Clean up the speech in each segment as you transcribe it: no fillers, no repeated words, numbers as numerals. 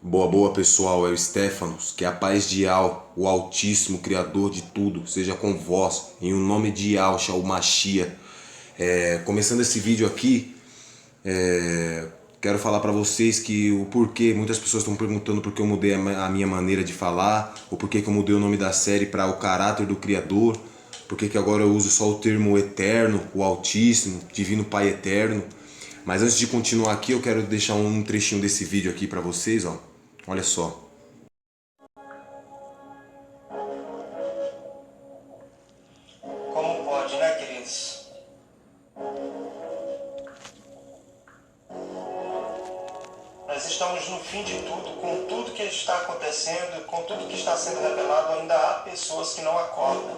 Boa pessoal, é o Stefanos, que a paz de Yah, o Altíssimo Criador de tudo, seja com vós, em o nome de Yahshua, o Mashiach. Começando esse vídeo aqui, quero falar para vocês que o porquê, muitas pessoas estão perguntando por que eu mudei a minha maneira de falar, ou por que eu mudei o nome da série para o caráter do Criador, por que agora eu uso só o termo eterno, o Altíssimo, Divino Pai Eterno. Mas antes de continuar aqui, eu quero deixar um trechinho desse vídeo aqui para vocês, ó. Olha só. Como pode, né, queridos? Nós estamos no fim de tudo, com tudo que está acontecendo, com tudo que está sendo revelado, ainda há pessoas que não acordam.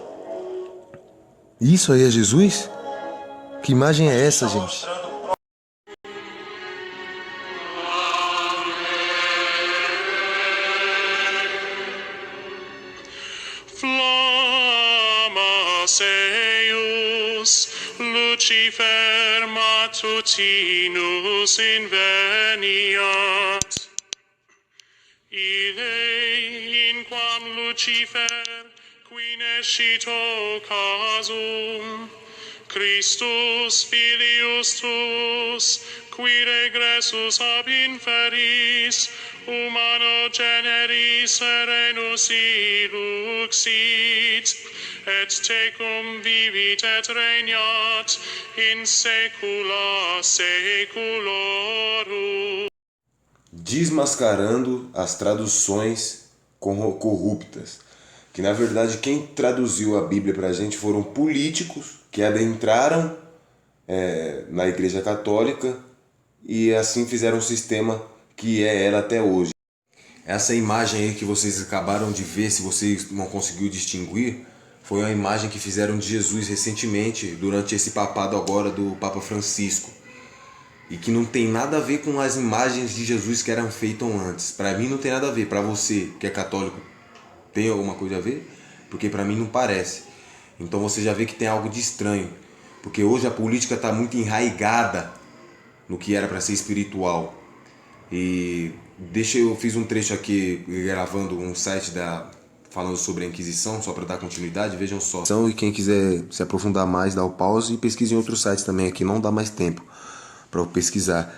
Isso aí é Jesus? Que imagem é essa, Está gente? mostrando Flammas eius, Lucifer matutinus inveniat. Ille inquam Lucifer, qui nescito casum, Christus filius tuus, qui regressus ab inferis, humano generis serenus iluxit, et tecum vivit et regnat in saecula saeculorum. Desmascarando as traduções corruptas. Que na verdade quem traduziu a Bíblia para a gente foram políticos que adentraram na Igreja Católica e assim fizeram um sistema que é ela até hoje. Essa imagem aí que vocês acabaram de ver, se vocês não conseguiu distinguir, foi uma imagem que fizeram de Jesus recentemente, durante esse papado agora do Papa Francisco. E que não tem nada a ver com as imagens de Jesus que eram feitas antes. Para mim não tem nada a ver. Para você que é católico, tem alguma coisa a ver? Porque para mim não parece. Então você já vê que tem algo de estranho. Porque hoje a política está muito enraigada no que era para ser espiritual. E eu fiz um trecho aqui gravando um site falando sobre a Inquisição, só para dar continuidade, vejam só. E quem quiser se aprofundar mais, dá o pause e pesquise em outros sites também, aqui não dá mais tempo para pesquisar.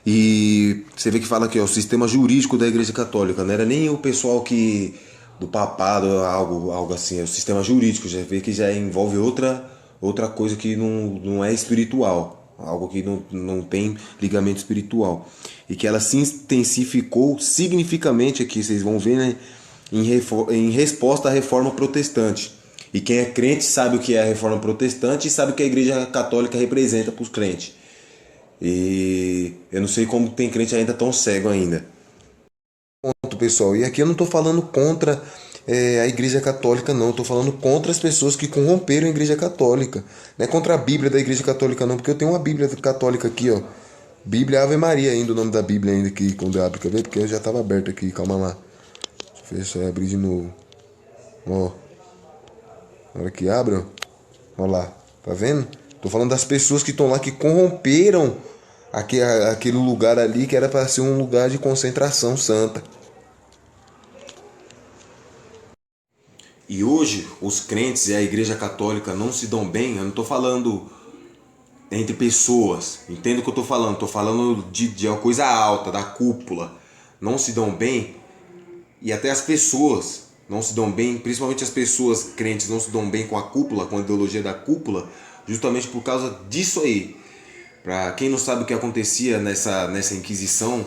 E você vê que fala aqui, ó, o sistema jurídico da Igreja Católica, não era nem o pessoal que do papado, algo assim, é o sistema jurídico, já vê que já envolve outra coisa que não é espiritual, algo que não tem ligamento espiritual. E que ela se intensificou significativamente aqui, vocês vão ver, né, em resposta à reforma protestante. E quem é crente sabe o que é a reforma protestante e sabe o que a Igreja Católica representa para os crentes. E eu não sei como tem crente ainda tão cego ainda. Ponto, pessoal. E aqui eu não estou falando contra a Igreja Católica, não. Eu estou falando contra as pessoas que corromperam a Igreja Católica. Não é contra a Bíblia da Igreja Católica, não. Porque eu tenho uma Bíblia católica aqui, ó. Bíblia Ave Maria ainda, o nome da Bíblia ainda aqui, quando eu abro, quer ver? Porque eu já estava aberto aqui, calma lá. Deixa eu fechar e abrir de novo. Ó. Na hora que abre, ó. Ó lá. Tá vendo? Tô falando das pessoas que estão lá, que corromperam aquele lugar ali que era para ser um lugar de concentração santa. E hoje os crentes e a Igreja Católica não se dão bem. Eu não estou falando entre pessoas, entendo o que eu estou falando. Estou falando de uma coisa alta, da cúpula. Não se dão bem, e até as pessoas não se dão bem, principalmente as pessoas crentes não se dão bem com a cúpula, com a ideologia da cúpula, justamente por causa disso aí. Para quem não sabe o que acontecia nessa Inquisição,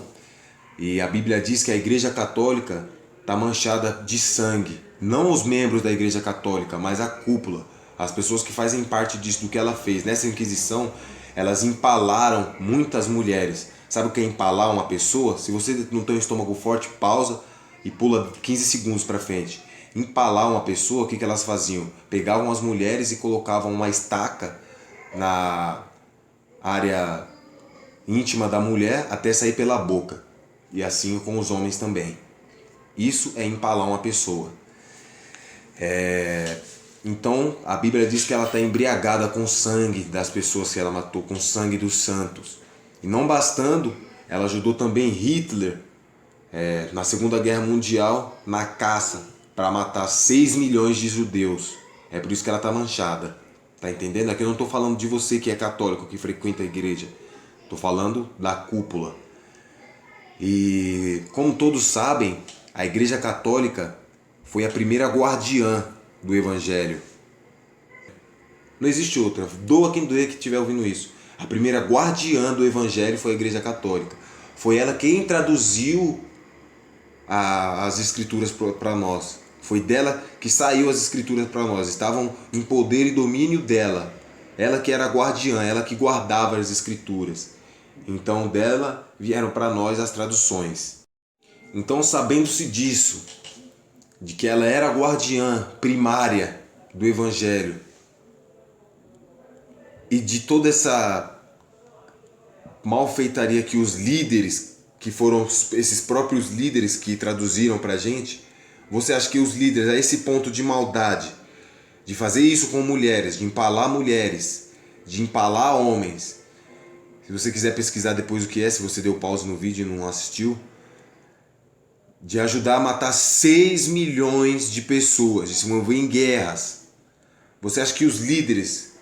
e a Bíblia diz que a Igreja Católica está manchada de sangue. Não os membros da Igreja Católica, mas a cúpula. As pessoas que fazem parte disso, do que ela fez. Nessa Inquisição, elas empalaram muitas mulheres. Sabe o que é empalar uma pessoa? Se você não tem um estômago forte, pausa e pula 15 segundos para frente. Empalar uma pessoa, o que elas faziam? Pegavam as mulheres e colocavam uma estaca na área íntima da mulher até sair pela boca. E assim com os homens também. Isso é empalar uma pessoa. Então a Bíblia diz que ela está embriagada com o sangue das pessoas que ela matou, com o sangue dos santos. E não bastando, ela ajudou também Hitler na Segunda Guerra Mundial, na caça para matar 6 milhões de judeus. É por isso que ela está manchada. Tá entendendo? Aqui eu não estou falando de você que é católico, que frequenta a igreja. Estou falando da cúpula. E como todos sabem, a Igreja Católica foi a primeira guardiã do Evangelho. Não existe outra. Doa quem doer que estiver ouvindo isso. A primeira guardiã do Evangelho foi a Igreja Católica. Foi ela quem traduziu as Escrituras para nós. Foi dela que saiu as Escrituras para nós. Estavam em poder e domínio dela. Ela que era a guardiã, ela que guardava as Escrituras. Então dela vieram para nós as traduções. Então, sabendo-se disso, de que ela era a guardiã primária do Evangelho, e de toda essa malfeitaria que os líderes, que foram esses próprios líderes que traduziram para a gente, você acha que os líderes, a esse ponto de maldade, de fazer isso com mulheres, de empalar mulheres, de empalar homens, se você quiser pesquisar depois o que é, se você deu pause no vídeo e não assistiu, de ajudar a matar 6 milhões de pessoas, de se mover em guerras. Você acha que os líderes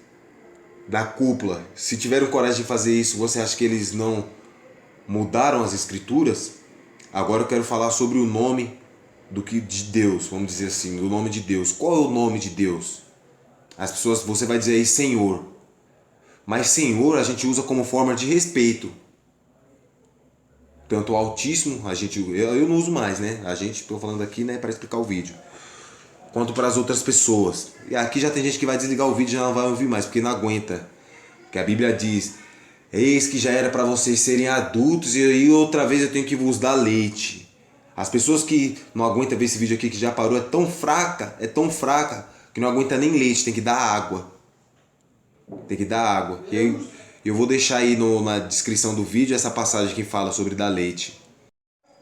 da cúpula, se tiveram coragem de fazer isso, você acha que eles não mudaram as Escrituras? Agora eu quero falar sobre o nome de Deus, vamos dizer assim, o nome de Deus. Qual é o nome de Deus? As pessoas, você vai dizer aí Senhor. Mas Senhor a gente usa como forma de respeito. Tanto o Altíssimo, eu não uso mais, né? Estou falando aqui, né, para explicar o vídeo. Quanto para as outras pessoas. E aqui já tem gente que vai desligar o vídeo e já não vai ouvir mais, porque não aguenta. Porque a Bíblia diz: eis que já era para vocês serem adultos e aí outra vez eu tenho que vos dar leite. As pessoas que não aguentam ver esse vídeo aqui, que já parou, é tão fraca, que não aguenta nem leite, tem que dar água. Tem que dar água. E aí, eu vou deixar aí na descrição do vídeo essa passagem que fala sobre dar leite.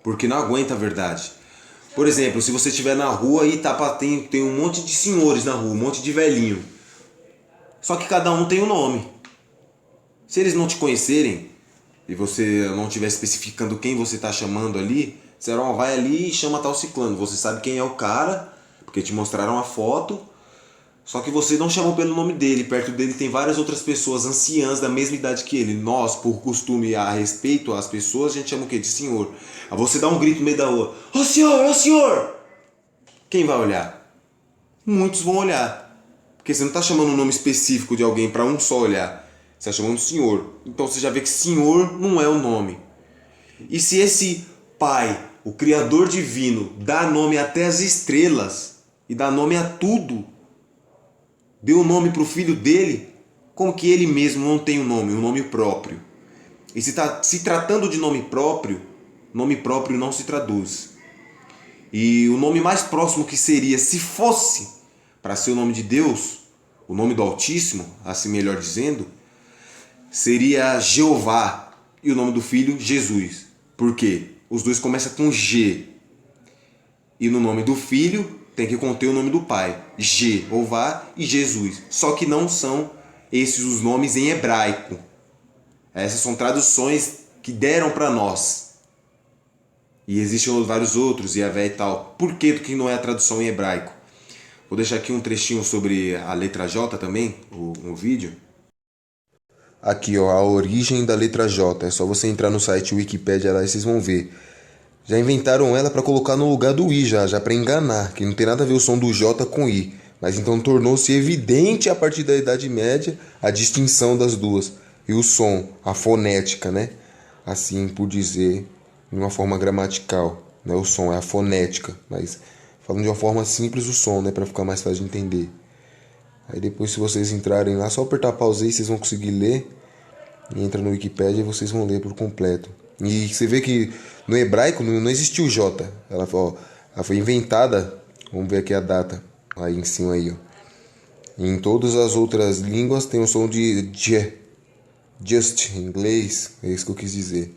Porque não aguenta a verdade. Por exemplo, se você estiver na rua e tem um monte de senhores na rua, um monte de velhinho. Só que cada um tem um nome. Se eles não te conhecerem, e você não estiver especificando quem você está chamando ali, você vai ali e chama tal ciclano. Você sabe quem é o cara, porque te mostraram a foto. Só que você não chamou pelo nome dele. Perto dele tem várias outras pessoas anciãs da mesma idade que ele. Nós, por costume a respeito às pessoas, a gente chama o quê? De senhor. Aí você dá um grito no meio da rua: ô senhor, ô senhor! Quem vai olhar? Muitos vão olhar. Porque você não está chamando um nome específico de alguém para um só olhar. Você está chamando senhor. Então você já vê que senhor não é o nome. E se esse Pai, o Criador Divino, dá nome até às estrelas e dá nome a tudo, deu o nome para o filho dele, como que ele mesmo não tem um nome próprio? E se tratando de nome próprio não se traduz. E o nome mais próximo que seria, se fosse para ser o nome de Deus, o nome do Altíssimo, assim melhor dizendo, seria Jeová, e o nome do filho, Jesus. Por quê? Os dois começam com G. E no nome do filho tem que conter o nome do pai. Jeová e Jesus. Só que não são esses os nomes em hebraico. Essas são traduções que deram para nós. E existem vários outros, Yahvé e tal. Por que não é a tradução em hebraico? Vou deixar aqui um trechinho sobre a letra J também, o vídeo. Aqui, ó, a origem da letra J. É só você entrar no site Wikipedia lá e vocês vão ver. Já inventaram ela para colocar no lugar do I, já para enganar, que não tem nada a ver o som do J com I. Mas então tornou-se evidente a partir da Idade Média a distinção das duas. E o som, a fonética, né? Assim por dizer, de uma forma gramatical. Não é o som, é a fonética. Mas falando de uma forma simples o som, né? Para ficar mais fácil de entender. Aí depois, se vocês entrarem lá, só apertar pause aí, vocês vão conseguir ler. E entra no Wikipedia e vocês vão ler por completo. E você vê que no hebraico não existiu J. Ela foi inventada. Vamos ver aqui a data. Aí em cima aí, ó. E em todas as outras línguas tem o som de J. Just, em inglês. É isso que eu quis dizer.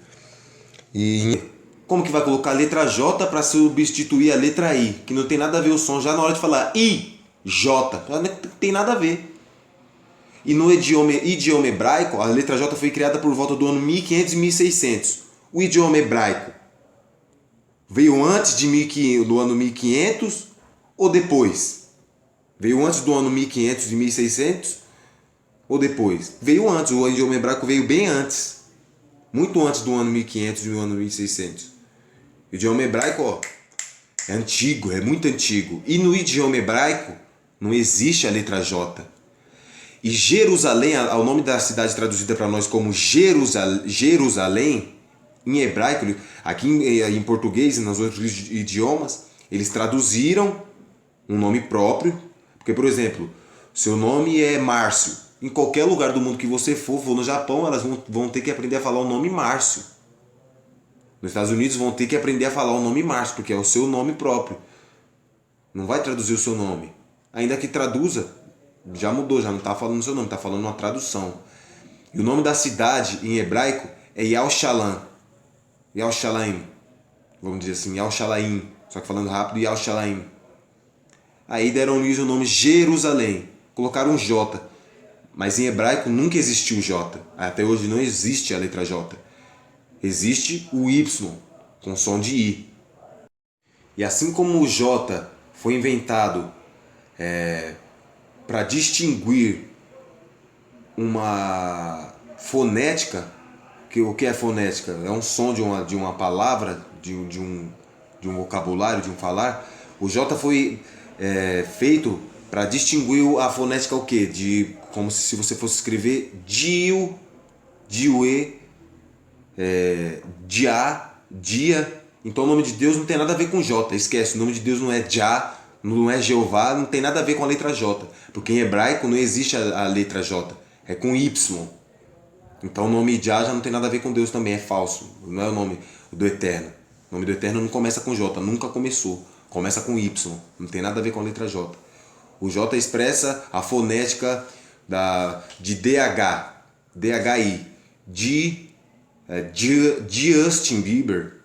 E como que vai colocar a letra J para substituir a letra I? Que não tem nada a ver o som. Já na hora de falar I, J. Não tem nada a ver. E no idioma hebraico, a letra J foi criada por volta do ano 1500 e 1600. O idioma hebraico Veio antes do ano 1500 ou depois? Veio antes do ano 1500 e 1600 ou depois? Veio antes, o idioma hebraico veio bem antes. Muito antes do ano 1500 e do ano 1600. O idioma hebraico, ó, é antigo, é muito antigo. E no idioma hebraico não existe a letra J. E Jerusalém, o nome da cidade traduzida para nós como Jerusalém, em hebraico, aqui em português e nos outros idiomas, eles traduziram um nome próprio. Porque, por exemplo, seu nome é Márcio. Em qualquer lugar do mundo que você for no Japão, elas vão ter que aprender a falar o nome Márcio. Nos Estados Unidos vão ter que aprender a falar o nome Márcio, porque é o seu nome próprio. Não vai traduzir o seu nome. Ainda que traduza, já mudou, já não está falando o seu nome, está falando uma tradução. E o nome da cidade em hebraico é Yerushalayim. Yerushalayim. Vamos dizer assim, Yerushalayim. Só que falando rápido, Yerushalayim. Aí deram-lhes o nome Jerusalém. Colocaram um J. Mas em hebraico nunca existiu J. Até hoje não existe a letra J. Existe o Y, com som de I. E assim como o J foi inventado para distinguir uma fonética, que o que é fonética? É um som de uma palavra, de um vocabulário, de um falar. O J foi feito para distinguir a fonética o quê? Como se você fosse escrever Dio, Dioe, dia. Então o nome de Deus não tem nada a ver com J. Esquece, o nome de Deus não é Já, não é Jeová, não tem nada a ver com a letra J. Porque em hebraico não existe a letra J. É com Y. Então o nome Já não tem nada a ver com Deus também, é falso. Não é o nome do Eterno. O nome do Eterno não começa com J, nunca começou. Começa com Y, não tem nada a ver com a letra J. O J expressa a fonética de DH, DHI, de Justin Bieber,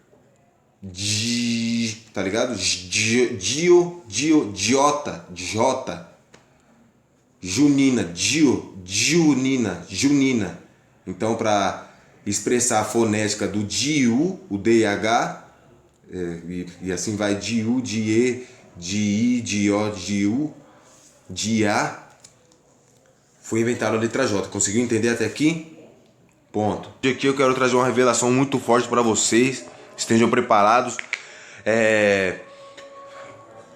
tá ligado? Jota, Junina, Junina. Então, para expressar a fonética do Diu, o DH, e assim vai Diu, Die, Di, Dio, Diu, Dia, foi inventada a letra J. Conseguiu entender até aqui? Ponto. Hoje aqui eu quero trazer uma revelação muito forte para vocês. Estejam preparados.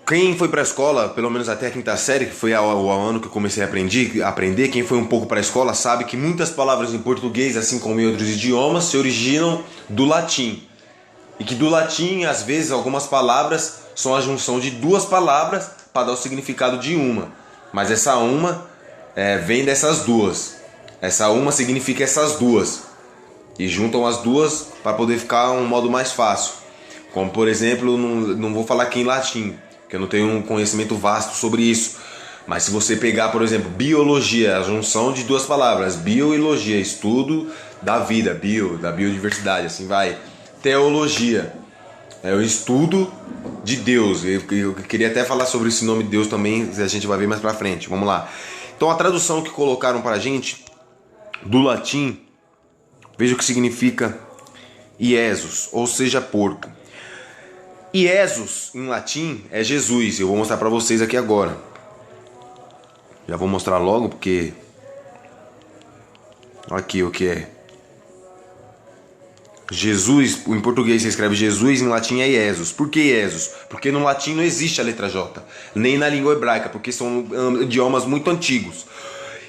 Quem foi para a escola, pelo menos até a quinta série, que foi o ano que eu comecei a aprender, quem foi um pouco para a escola sabe que muitas palavras em português, assim como em outros idiomas, se originam do latim. E que do latim, às vezes, algumas palavras são a junção de duas palavras para dar o significado de uma. Mas essa uma vem dessas duas. Essa uma significa essas duas. E juntam as duas para poder ficar um modo mais fácil. Como, por exemplo, não vou falar aqui em latim, que eu não tenho um conhecimento vasto sobre isso. Mas se você pegar, por exemplo, biologia, a junção de duas palavras, bio e logia, estudo da vida, da biodiversidade, assim vai. Teologia, é o estudo de Deus. Eu queria até falar sobre esse nome de Deus também, a gente vai ver mais pra frente. Vamos lá. Então a tradução que colocaram pra gente do latim, veja o que significa Iesus, ou seja, porco. Iesus em latim é Jesus. Eu vou mostrar pra vocês aqui agora. Já vou mostrar logo porque aqui o que é. Jesus, em português se escreve Jesus, em latim é Iesus. Por que Iesus? Porque no latim não existe a letra J, nem na língua hebraica, porque são idiomas muito antigos.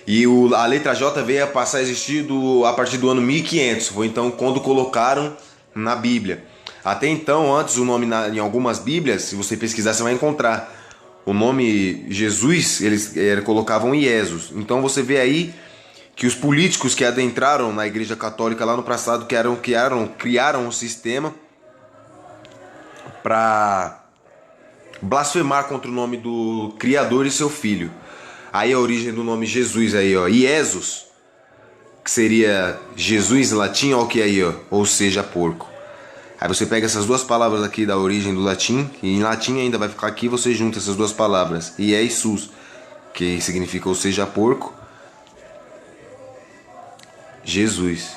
E a letra J veio a passar a existir a partir do ano 1500, foi então quando colocaram na Bíblia. Até então, antes o nome em algumas Bíblias, se você pesquisar você vai encontrar o nome Jesus, eles colocavam Iesus. Então você vê aí que os políticos que adentraram na Igreja Católica lá no passado criaram um sistema para blasfemar contra o nome do Criador e seu Filho. Aí a origem do nome Jesus aí, ó, Iesus, que seria Jesus em latim, ó, que aí, ó, ou seja, porco. Aí você pega essas duas palavras aqui da origem do latim, e em latim ainda vai ficar aqui, você junta essas duas palavras, Iesus, que significa ou seja, porco, Jesus.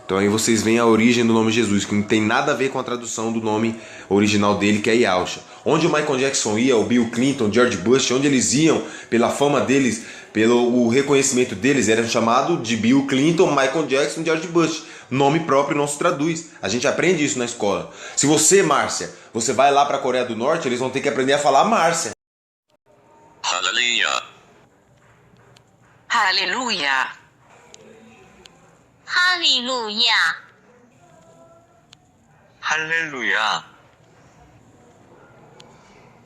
Então aí vocês veem a origem do nome Jesus, que não tem nada a ver com a tradução do nome original dele, que é Yahusha. Onde o Michael Jackson ia, o Bill Clinton, George Bush, onde eles iam, pela fama deles, pelo reconhecimento deles, eram chamados de Bill Clinton, Michael Jackson, George Bush. Nome próprio não se traduz. A gente aprende isso na escola. Se você, Márcia, você vai lá para a Coreia do Norte, eles vão ter que aprender a falar Márcia. Aleluia. Aleluia. 할렐루야. 할렐루야.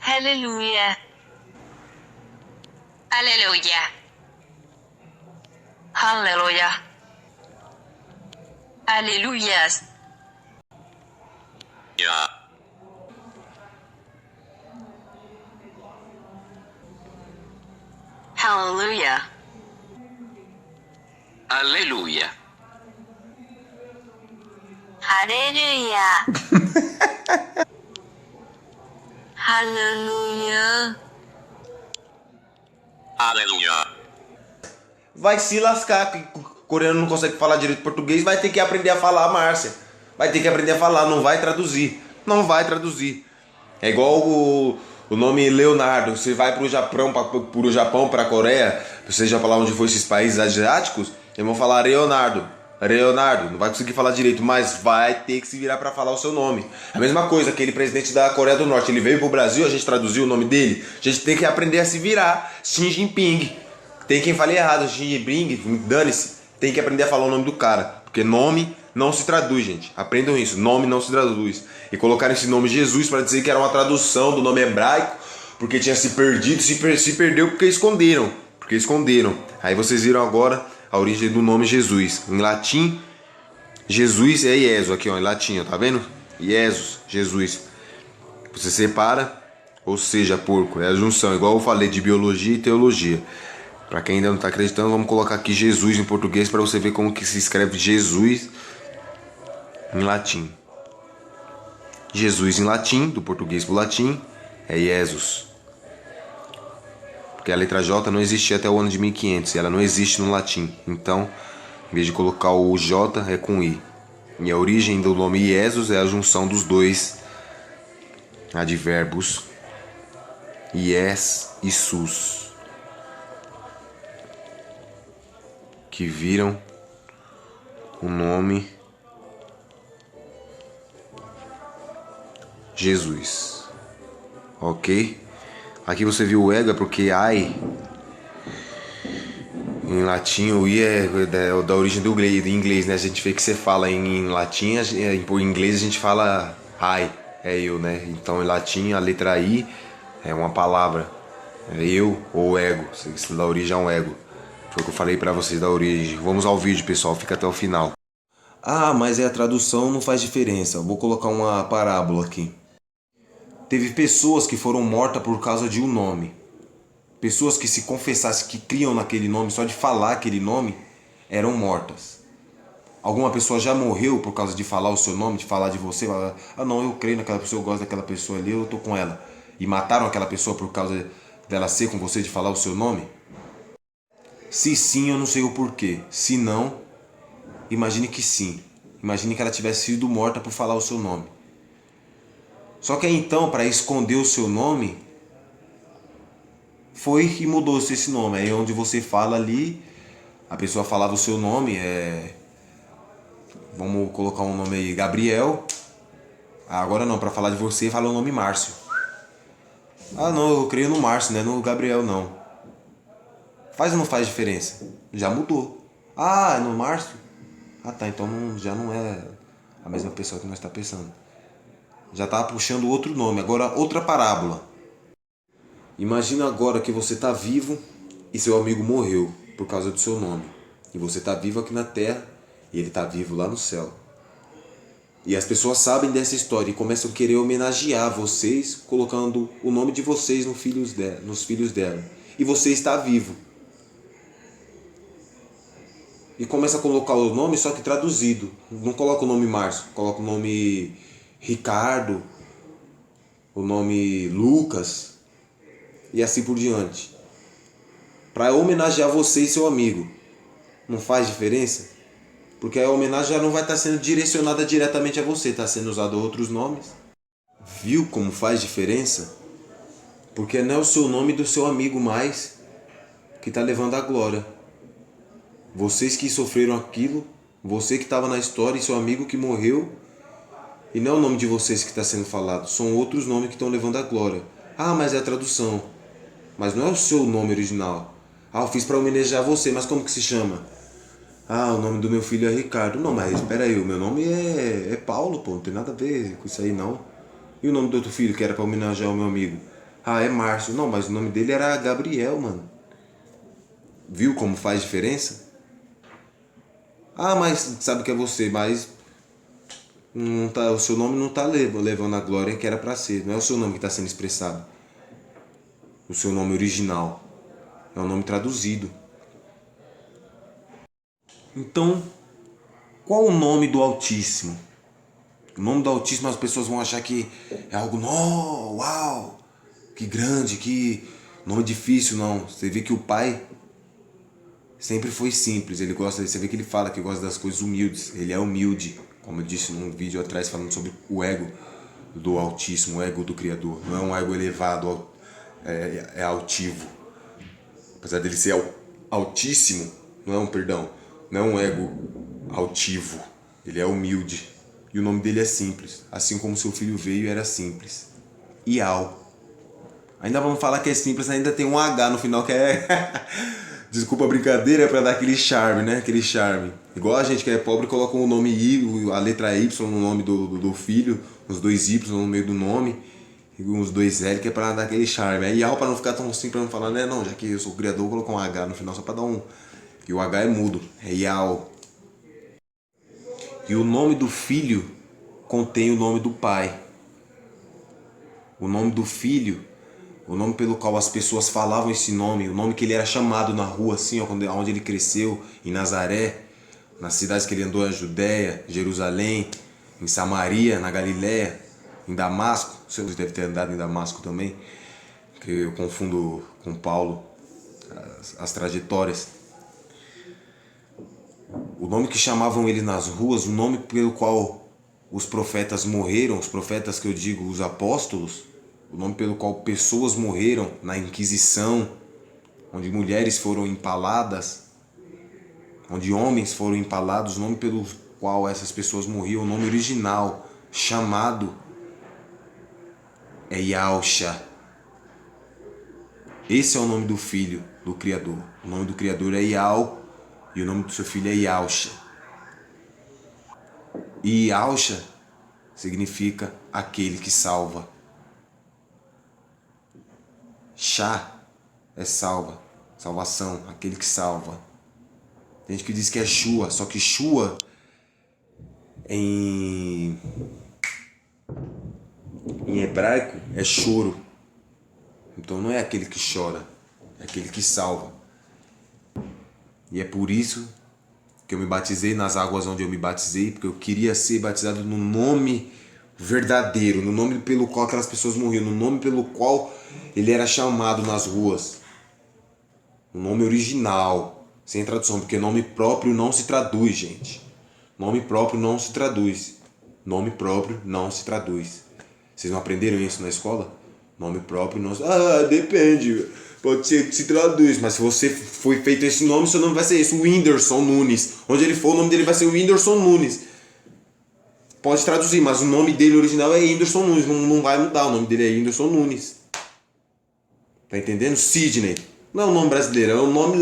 할렐루야. Aleluia. Aleluia. Aleluias. 야. Hallelujah. 할렐루야. 할렐루야. 할렐루야. 할렐루야. Vai se lascar, que o coreano não consegue falar direito português, vai ter que aprender a falar, Márcia. Vai ter que aprender a falar, não vai traduzir. Não vai traduzir. É igual o nome Leonardo. Você vai pro Japão, pra Coreia, seja pra lá onde for esses países asiáticos, eles vão falar Leonardo. Leonardo, não vai conseguir falar direito, mas vai ter que se virar para falar o seu nome. A mesma coisa, aquele presidente da Coreia do Norte, ele veio pro Brasil, a gente traduziu o nome dele, a gente tem que aprender a se virar. Xi Jinping. Tem quem fale errado, Xi Jinping, dane-se. Tem que aprender a falar o nome do cara, porque nome não se traduz, gente. Aprendam isso, nome não se traduz. E colocaram esse nome Jesus para dizer que era uma tradução do nome hebraico, porque tinha se perdido, se perdeu porque esconderam. Porque esconderam. Aí vocês viram agora a origem do nome Jesus. Em latim, Jesus é Iesus, aqui ó, em latim, ó, tá vendo? Iesus, Jesus. Você separa, ou seja, porco, é a junção, igual eu falei de biologia e teologia. Para quem ainda não está acreditando, vamos colocar aqui Jesus em português para você ver como que se escreve Jesus em latim. Jesus em latim, do português para o latim, é Iesus. Porque a letra J não existia até o ano de 1500, e ela não existe no latim. Então, em vez de colocar o J, é com I. E a origem do nome Iesus é a junção dos dois advérbios Ies e Sus, que viram o nome Jesus. Ok? Aqui você viu o ego, é porque ai, em latim o i é da origem do inglês, né? A gente vê que você fala em latim, em inglês a gente fala I, é eu, né? Então em latim a letra I é uma palavra, é eu ou ego, isso dá origem a um ego. Foi o que eu falei pra vocês da origem. Vamos ao vídeo, pessoal, fica até o final. Ah, mas a tradução não faz diferença. Vou colocar uma parábola aqui. Teve pessoas que foram mortas por causa de um nome. Pessoas que se confessassem que criam naquele nome, só de falar aquele nome, eram mortas. Alguma pessoa já morreu por causa de falar o seu nome, de falar de você? Ah não, eu creio naquela pessoa, eu gosto daquela pessoa ali, eu tô com ela. E mataram aquela pessoa por causa dela ser com você, de falar o seu nome? Se sim, eu não sei o porquê. Se não, imagine que sim. Imagine que ela tivesse sido morta por falar o seu nome. Só que então, para esconder o seu nome, foi e mudou-se esse nome. Aí onde você fala ali, a pessoa falava o seu nome, vamos colocar um nome aí, Gabriel. Agora não, para falar de você, fala o nome Márcio. Ah não, eu creio no Márcio, né? No Gabriel não. Faz ou não faz diferença? Já mudou. Ah, é no Márcio? Ah tá, então já não é a mesma pessoa que nós estamos pensando. Já está puxando outro nome. Agora outra parábola. Imagina agora que você está vivo e seu amigo morreu por causa do seu nome. E você está vivo aqui na terra e ele está vivo lá no céu. E as pessoas sabem dessa história e começam a querer homenagear vocês, colocando o nome de vocês nos filhos dela. E você está vivo. E começa a colocar o nome, só que traduzido. Não coloca o nome Márcio, coloca o nome Ricardo, o nome Lucas e assim por diante. Para homenagear você e seu amigo. Não faz diferença? Porque a homenagem já não vai estar sendo direcionada diretamente a você, está sendo usado outros nomes. Viu como faz diferença? Porque não é o seu nome do seu amigo mais que está levando a glória. Vocês que sofreram aquilo, você que estava na história e seu amigo que morreu, e não é o nome de vocês que está sendo falado, são outros nomes que estão levando a glória. Ah, mas é a tradução. Mas não é o seu nome original. Ah, eu fiz para homenagear você, mas como que se chama? Ah, o nome do meu filho é Ricardo. Não, mas espera aí, o meu nome é Paulo, pô, não tem nada a ver com isso aí não. E o nome do outro filho que era para homenagear o meu amigo? Ah, é Márcio. Não, mas o nome dele era Gabriel, mano. Viu como faz diferença? Ah, mas sabe que é você, mas não tá, o seu nome não está levando a glória que era para ser. Não é o seu nome que está sendo expressado. O seu nome original. É um nome traduzido. Então, qual o nome do Altíssimo? O nome do Altíssimo as pessoas vão achar que é algo, não, uau, que grande, que nome difícil, não. Você vê que o Pai sempre foi simples. Ele gosta, você vê que ele fala que gosta das coisas humildes. Ele é humilde, como eu disse num vídeo atrás falando sobre o ego do Altíssimo, o ego do Criador. Não é um ego elevado, é altivo. Apesar dele ser altíssimo, não é um ego altivo. Ele é humilde. E o nome dele é simples. Assim como seu filho veio, era simples. Ial. Ainda vamos falar que é simples, ainda tem um H no final que é... Desculpa a brincadeira, é pra dar aquele charme, né? Aquele charme. Igual a gente que é pobre coloca o nome I, a letra Y no nome do filho, os dois Y no meio do nome, e uns dois L, que é pra dar aquele charme. Aí Ial, pra não ficar tão simples, pra não falar, né? Não, já que eu sou o criador, vou colocar um H no final só pra dar um... E o H é mudo, é Ial. E o nome do filho contém o nome do pai. O nome do filho, o nome pelo qual as pessoas falavam esse nome, o nome que ele era chamado na rua, assim, ó, onde ele cresceu, em Nazaré, nas cidades que ele andou, na Judéia, Jerusalém, em Samaria, na Galiléia, em Damasco. Você deve ter andado em Damasco também, que eu confundo com Paulo as trajetórias. O nome que chamavam ele nas ruas, o nome pelo qual os profetas morreram, os profetas que eu digo, os apóstolos, o nome pelo qual pessoas morreram na Inquisição, onde mulheres foram empaladas, onde homens foram empalados, o nome pelo qual essas pessoas morriam, o nome original, chamado, é Yahusha. Esse é o nome do filho do Criador. O nome do Criador é Yahweh. E o nome do seu filho é Yahusha. E Yahusha significa aquele que salva. Shá é salva, salvação, aquele que salva. Tem gente que diz que é Shua, só que Shua em hebraico é choro. Então não é aquele que chora, é aquele que salva. E é por isso que eu me batizei nas águas onde eu me batizei, porque eu queria ser batizado no nome verdadeiro, no nome pelo qual aquelas pessoas morriam, no nome pelo qual ele era chamado nas ruas. O nome original, sem tradução, porque nome próprio não se traduz, gente. Nome próprio não se traduz. Nome próprio não se traduz. Vocês não aprenderam isso na escola? Nome próprio não se... Ah, depende. Pode ser que se traduz, mas se você foi feito esse nome, seu nome vai ser esse, o Whindersson Nunes. Onde ele for, o nome dele vai ser o Whindersson Nunes. Pode traduzir, mas o nome dele original é Whindersson Nunes. Não vai mudar, o nome dele é Whindersson Nunes. Tá entendendo? Sidney. Não é um nome brasileiro, é um nome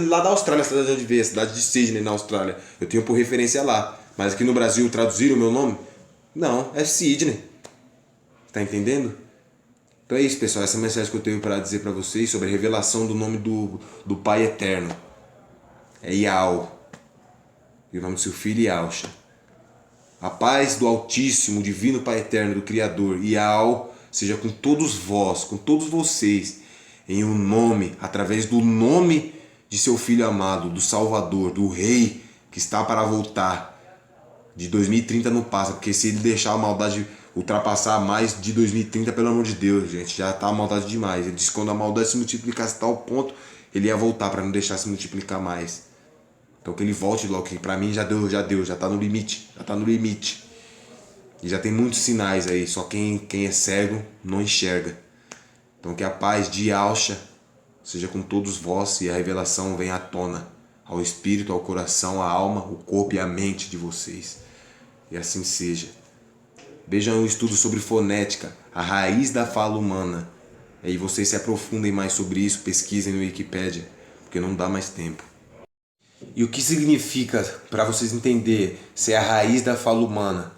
lá da Austrália, a cidade onde veio, a cidade de Sydney, na Austrália. Eu tenho por referência lá. Mas aqui no Brasil traduziram o meu nome? Não, é Sidney. Tá entendendo? Então é isso, pessoal. Essa é a mensagem que eu tenho para dizer para vocês sobre a revelação do nome do Pai Eterno. É Yahweh. E o nome do seu filho é Yahusha. A paz do Altíssimo, Divino Pai Eterno, do Criador, Yahweh, seja com todos vós, com todos vocês, em um nome, através do nome de seu Filho amado, do Salvador, do Rei, que está para voltar. De 2030 não passa, porque se ele deixar a maldade ultrapassar mais de 2030, pelo amor de Deus, gente, já tá a maldade demais. Ele disse que quando a maldade se multiplicasse a tal ponto, ele ia voltar para não deixar se multiplicar mais. Então que ele volte logo, que pra mim já deu, já tá no limite, E já tem muitos sinais aí, só quem é cego não enxerga. Então que a paz de Yahshua seja com todos vós e a revelação venha à tona, ao espírito, ao coração, à alma, o corpo e a mente de vocês. E assim seja. Vejam um estudo sobre fonética, a raiz da fala humana. E aí vocês se aprofundem mais sobre isso, pesquisem no Wikipedia, porque não dá mais tempo. E o que significa, para vocês entenderem, ser a raiz da fala humana?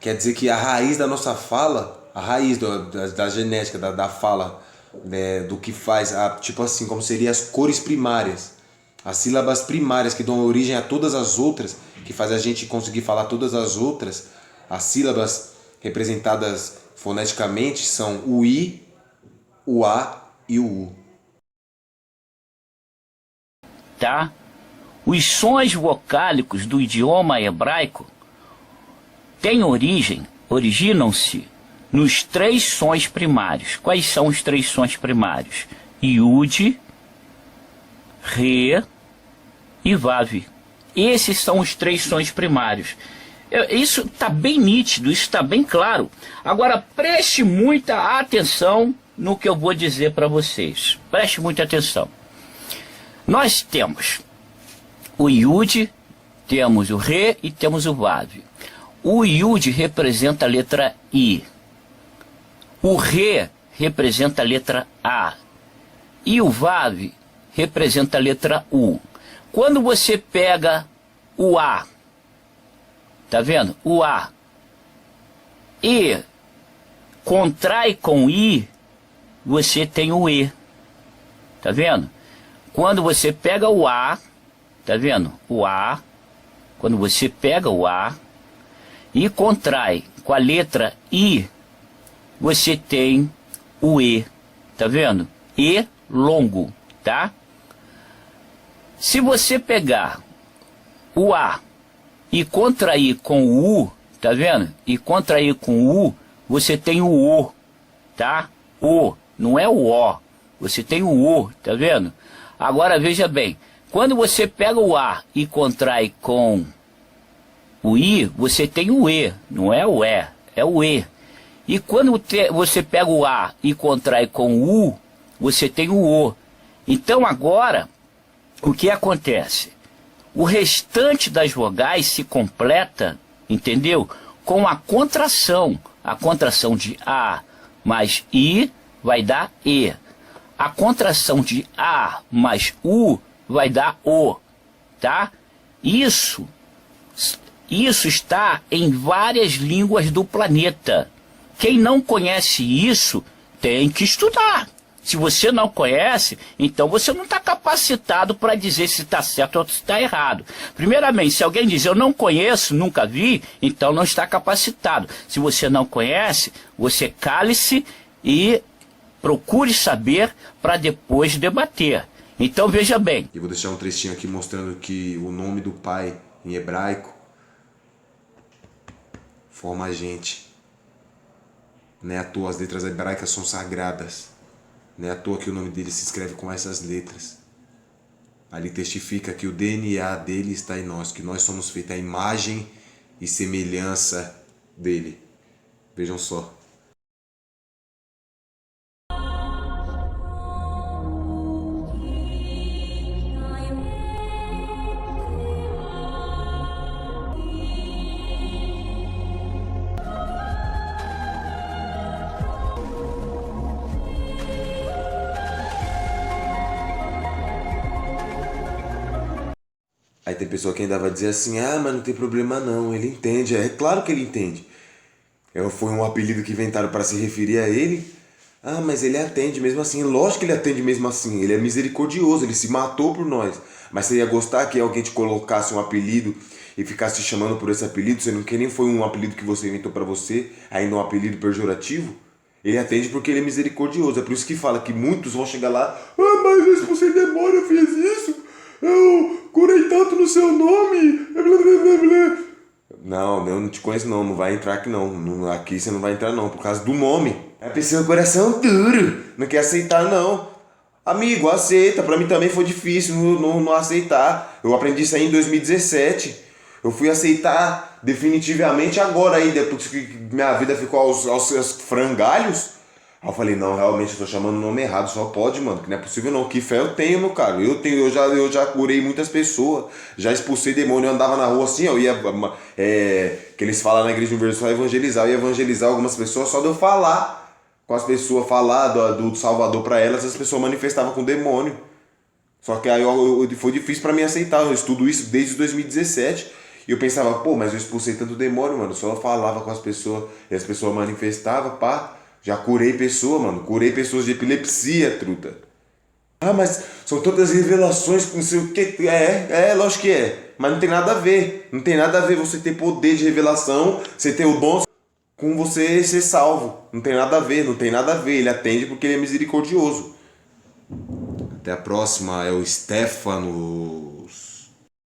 Quer dizer que a raiz da nossa fala, a raiz da genética, da fala, né, do que faz, tipo assim, como seriam as cores primárias, as sílabas primárias que dão origem a todas as outras, que faz a gente conseguir falar todas as outras, as sílabas representadas foneticamente são o I, o A e o U. Tá? Os sons vocálicos do idioma hebraico originam-se nos 3 sons primários. Quais são os 3 sons primários? Yud, Re e Vav. Esses são os 3 sons primários. Isso está bem nítido, isso está bem claro. Agora preste muita atenção no que eu vou dizer para vocês. Preste muita atenção. Nós temos o Yud, temos o Re e temos o Vav. O Yud representa a letra I. O Re representa a letra A. E o Vav representa a letra U. Quando você pega o A, tá vendo? O A, e contrai com I, você tem o E. Tá vendo? Quando você pega o A, tá vendo? O A, quando você pega o A e contrai com a letra I, você tem o E. Tá vendo? E longo, tá? Se você pegar o A e contrair com o U, tá vendo? E contrair com o U, você tem o O, tá? O, não é o O. Você tem o O, tá vendo? Agora veja bem, quando você pega o A e contrai com o I, você tem o E, não é o E, é o E. E quando você pega o A e contrai com o U, você tem o O. Então agora, o que acontece? O restante das vogais se completa, entendeu? Com a contração. A contração de A mais I vai dar E. A contração de A mais U vai dar O, tá? Isso está em várias línguas do planeta. Quem não conhece isso tem que estudar. Se você não conhece, então você não está capacitado para dizer se está certo ou se está errado. Primeiramente, se alguém diz eu não conheço, nunca vi, então não está capacitado. Se você não conhece, você cale-se e procure saber para depois debater. Então veja bem. E vou deixar um trechinho aqui mostrando que o nome do Pai em hebraico forma a gente. Não é à toa, as letras hebraicas são sagradas. Não é à toa que o nome dele se escreve com essas letras. Ali testifica que o DNA dele está em nós, que nós somos feitos à imagem e semelhança dele. Vejam só. Aí tem pessoa que ainda vai dizer assim, mas não tem problema não, ele entende. É claro que ele entende. Foi um apelido que inventaram para se referir a ele. Mas ele atende mesmo assim. Lógico que ele atende mesmo assim. Ele é misericordioso, ele se matou por nós. Mas você ia gostar que alguém te colocasse um apelido e ficasse te chamando por esse apelido, sendo que nem foi um apelido que você inventou para você, ainda um apelido pejorativo? Ele atende porque ele é misericordioso. É por isso que fala que muitos vão chegar lá, mas se você demora, eu fiz isso. Eu curei tanto no seu nome. Não, eu não te conheço não, não vai entrar aqui não. Aqui você não vai entrar não, por causa do nome. A pessoa com o coração duro, não quer aceitar não. Amigo, aceita. Pra mim também foi difícil não aceitar. Eu aprendi isso aí em 2017. Eu fui aceitar definitivamente agora aí, depois que minha vida ficou aos seus frangalhos. Aí eu falei, não, realmente eu tô chamando o nome errado, só pode, mano, que não é possível não. Que fé eu tenho, meu cara. Eu já curei muitas pessoas, já expulsei demônio, eu andava na rua assim, eu ia, que eles falam na Igreja Universal, evangelizar. Eu ia evangelizar algumas pessoas só de eu falar com as pessoas, falar do Salvador pra elas, as pessoas manifestavam com demônio. Só que aí foi difícil pra mim aceitar, eu estudo isso desde 2017. E eu pensava, pô, mas eu expulsei tanto demônio, mano, só eu falava com as pessoas, e as pessoas manifestavam, pá. Já curei pessoa, mano. Curei pessoas de epilepsia, truta. Ah, mas são tantas revelações que não sei o que. Lógico que é. Mas não tem nada a ver. Não tem nada a ver você ter poder de revelação, você ter o dom com você ser salvo. Não tem nada a ver, não tem nada a ver. Ele atende porque ele é misericordioso. Até a próxima. É o Stefano.